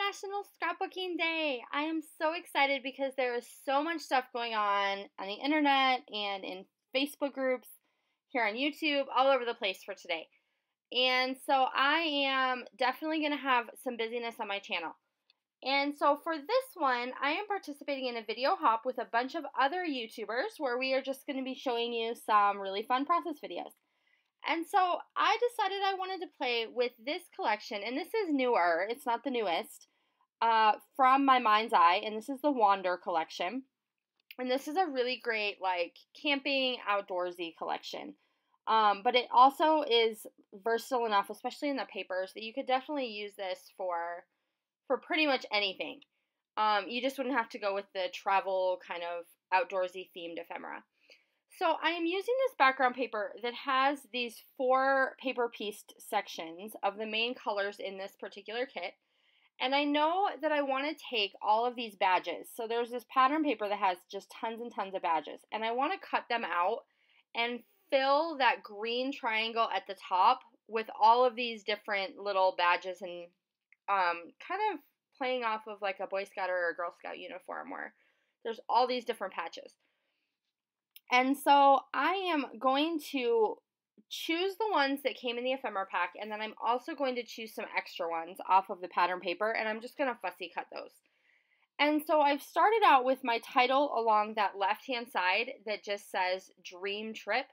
International Scrapbooking Day. I am so excited because there is so much stuff going on the internet and in Facebook groups, here on YouTube, all over the place for today. And so I am definitely going to have some busyness on my channel. And so for this one, I am participating in a video hop with a bunch of other YouTubers where we are just going to be showing you some really fun process videos. And so I decided I wanted to play with this collection, and this is newer, it's not the newest, from my mind's eye, and this is the Wander collection. And this is a really great, like, camping, outdoorsy collection. But it also is versatile enough, especially in the papers, that you could definitely use this for pretty much anything. You just wouldn't have to go with the travel kind of outdoorsy themed ephemera. So I am using this background paper that has these 4 paper pieced sections of the main colors in this particular kit. And I know that I want to take all of these badges. So there's this pattern paper that has just tons and tons of badges. And I want to cut them out and fill that green triangle at the top with all of these different little badges and kind of playing off of like a Boy Scout or a Girl Scout uniform where there's all these different patches. And so I am going to choose the ones that came in the ephemera pack, and then I'm also going to choose some extra ones off of the pattern paper, and I'm just going to fussy cut those. And so I've started out with my title along that left-hand side that just says Dream Trip,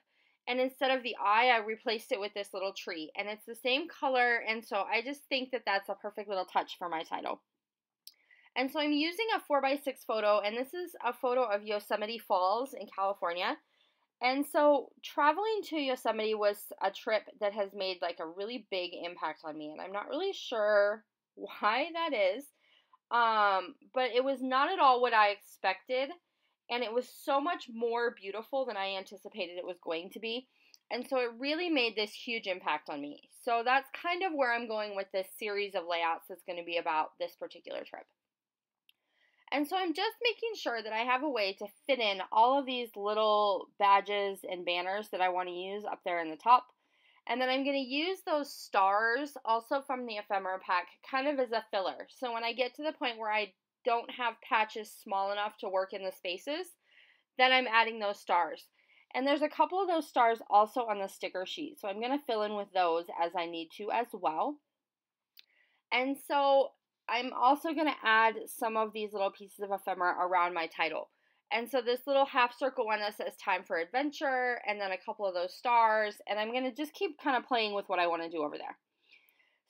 and instead of the I replaced it with this little tree, and it's the same color, and so I just think that that's a perfect little touch for my title. And so I'm using a 4x6 photo, and this is a photo of Yosemite Falls in California. And so traveling to Yosemite was a trip that has made like a really big impact on me, and I'm not really sure why that is, but it was not at all what I expected, and it was so much more beautiful than I anticipated it was going to be, and so it really made this huge impact on me. So that's kind of where I'm going with this series of layouts that's going to be about this particular trip. And so I'm just making sure that I have a way to fit in all of these little badges and banners that I want to use up there in the top. And then I'm going to use those stars also from the ephemera pack kind of as a filler. So when I get to the point where I don't have patches small enough to work in the spaces, then I'm adding those stars. And there's a couple of those stars also on the sticker sheet. So I'm going to fill in with those as I need to as well. And so I'm also going to add some of these little pieces of ephemera around my title. And so this little half circle one that says Time for Adventure, and then a couple of those stars, and I'm going to just keep kind of playing with what I want to do over there.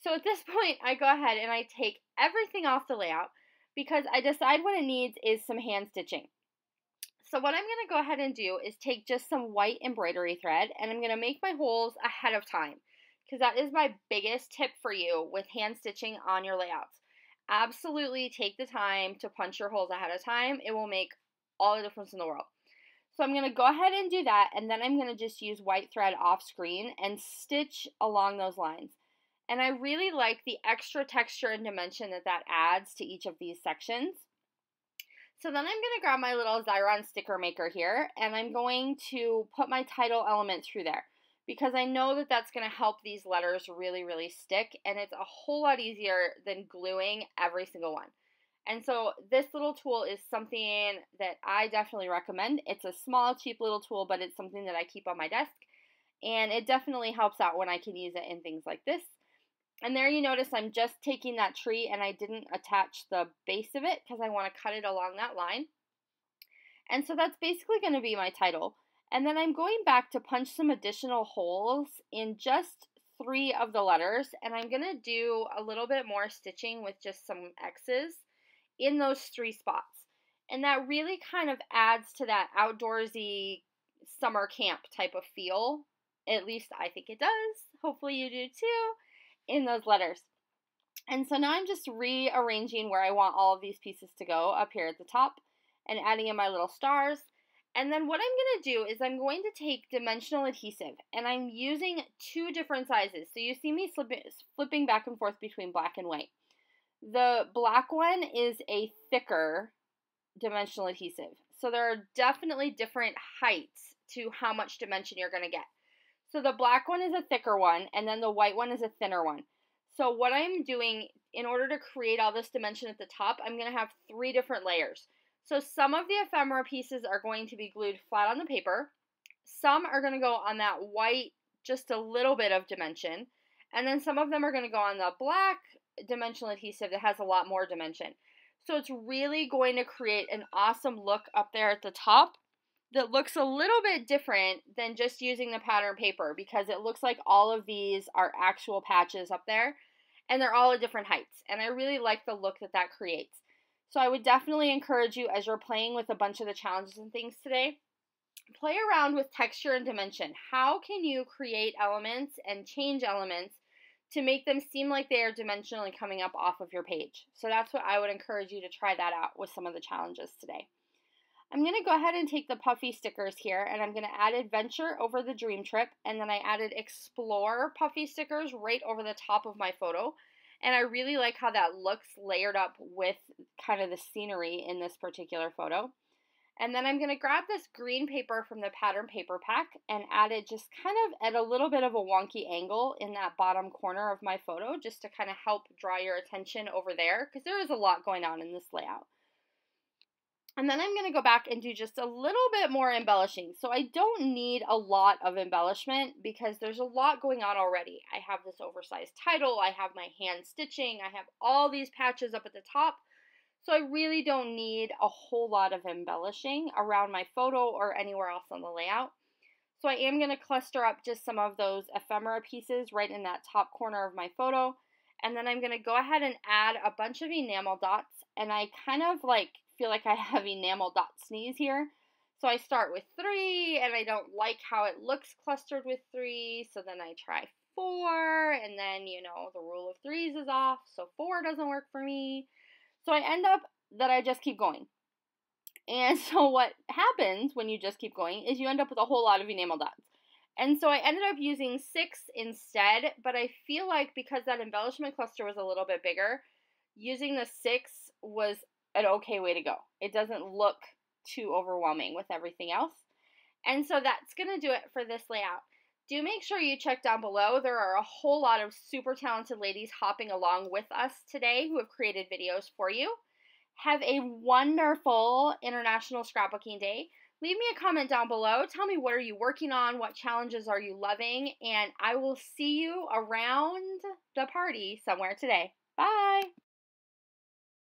So at this point, I go ahead and I take everything off the layout because I decide what it needs is some hand stitching. So what I'm going to go ahead and do is take just some white embroidery thread, and I'm going to make my holes ahead of time because that is my biggest tip for you with hand stitching on your layouts. Absolutely take the time to punch your holes ahead of time. It will make all the difference in the world. So I'm going to go ahead and do that, and then I'm going to just use white thread off screen and stitch along those lines. And I really like the extra texture and dimension that that adds to each of these sections. So then I'm going to grab my little Xyron sticker maker here, and I'm going to put my title element through there, because I know that that's going to help these letters really, really stick, and it's a whole lot easier than gluing every single one. And so this little tool is something that I definitely recommend. It's a small, cheap little tool, but it's something that I keep on my desk, and it definitely helps out when I can use it in things like this. And there you notice I'm just taking that tree, and I didn't attach the base of it because I want to cut it along that line. And so that's basically going to be my title. And then I'm going back to punch some additional holes in just 3 of the letters, and I'm going to do a little bit more stitching with just some X's in those 3 spots. And that really kind of adds to that outdoorsy summer camp type of feel. At least I think it does. Hopefully you do too, in those letters. And so now I'm just rearranging where I want all of these pieces to go up here at the top and adding in my little stars. And then what I'm going to do is I'm going to take dimensional adhesive, and I'm using 2 different sizes. So you see me flipping back and forth between black and white. The black one is a thicker dimensional adhesive. So there are definitely different heights to how much dimension you're going to get. So the black one is a thicker one, and then the white one is a thinner one. So what I'm doing in order to create all this dimension at the top, I'm going to have 3 different layers. So some of the ephemera pieces are going to be glued flat on the paper. Some are going to go on that white, just a little bit of dimension. And then some of them are going to go on the black dimensional adhesive that has a lot more dimension. So it's really going to create an awesome look up there at the top that looks a little bit different than just using the pattern paper, because it looks like all of these are actual patches up there and they're all at different heights. And I really like the look that that creates. So I would definitely encourage you, as you're playing with a bunch of the challenges and things today, play around with texture and dimension. How can you create elements and change elements to make them seem like they are dimensionally coming up off of your page? So that's what I would encourage you to try that out with some of the challenges today. I'm going to go ahead and take the puffy stickers here, and I'm going to add Adventure over the Dream Trip, and then I added Explore puffy stickers right over the top of my photo. And I really like how that looks layered up with kind of the scenery in this particular photo. And then I'm going to grab this green paper from the pattern paper pack and add it just kind of at a little bit of a wonky angle in that bottom corner of my photo, just to kind of help draw your attention over there, because there is a lot going on in this layout. And then I'm going to go back and do just a little bit more embellishing. So I don't need a lot of embellishment because there's a lot going on already. I have this oversized title, I have my hand stitching, I have all these patches up at the top. So I really don't need a whole lot of embellishing around my photo or anywhere else on the layout. So I am going to cluster up just some of those ephemera pieces right in that top corner of my photo. And then I'm going to go ahead and add a bunch of enamel dots. And I kind of feel like I have enamel dot sneeze here. So I start with 3, and I don't like how it looks clustered with 3. So then I try 4, and then, you know, the rule of 3s is off. So 4 doesn't work for me. So I end up that I just keep going. And so what happens when you just keep going is you end up with a whole lot of enamel dots. And so I ended up using 6 instead, but I feel like because that embellishment cluster was a little bit bigger, using the 6 was an okay way to go. It doesn't look too overwhelming with everything else. And so that's going to do it for this layout. Do make sure you check down below. There are a whole lot of super talented ladies hopping along with us today who have created videos for you. Have a wonderful International Scrapbooking Day. Leave me a comment down below. Tell me, what are you working on? What challenges are you loving? And I will see you around the party somewhere today. Bye!